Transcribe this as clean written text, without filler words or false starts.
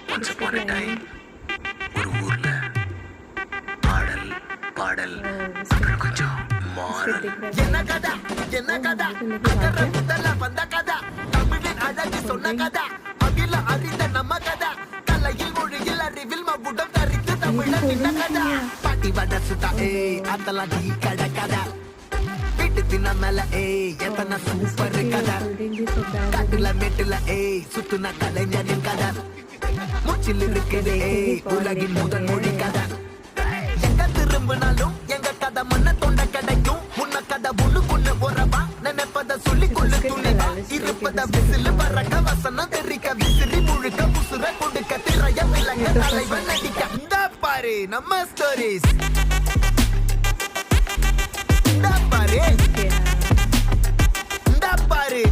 Once upon a time, ஒரு ஊர்ல ஆடல் பாடல் அப்புறம் கொஞ்சம் மாறல். என்ன கதா என்ன கதா அகர முதல்ல வந்த கதா தமிழின் அழகு சொன்ன கதா அகில அறிந்த நம்ம கதா கலையில் மொழியில் அறிவில் மகுடம் தரித்து தமிழன் நின்ன கதா பாட்டி வட சுத்தா அதெல்லாம் டீ கடை கதா வீட்டு தின்ன மேல எத்தனை சூப்பர் கதா காட்டுல மேட்டுல சுத்துன கலைஞரின் கதா மூச்சில் இருக்குது உலகின் முதல் மொழி கதா எங்க திரும்பினாலும் எங்க கதை மண்ண தொண்ட கிடைக்கும் முன்ன கதை ஒண்ணுக்குள்ள உறவா நினைப்பத சொல்லி கொள்ளு துணிவா இருப்பத விசில் வரக்க வசனம் தெரிக்க விசிறி முழுக்க புசுர கொடுக்க திரைய விலங்க தலைவன் நடிக்க இந்த பாரு நம்ம ஸ்டோரிஸ் இந்த பாரு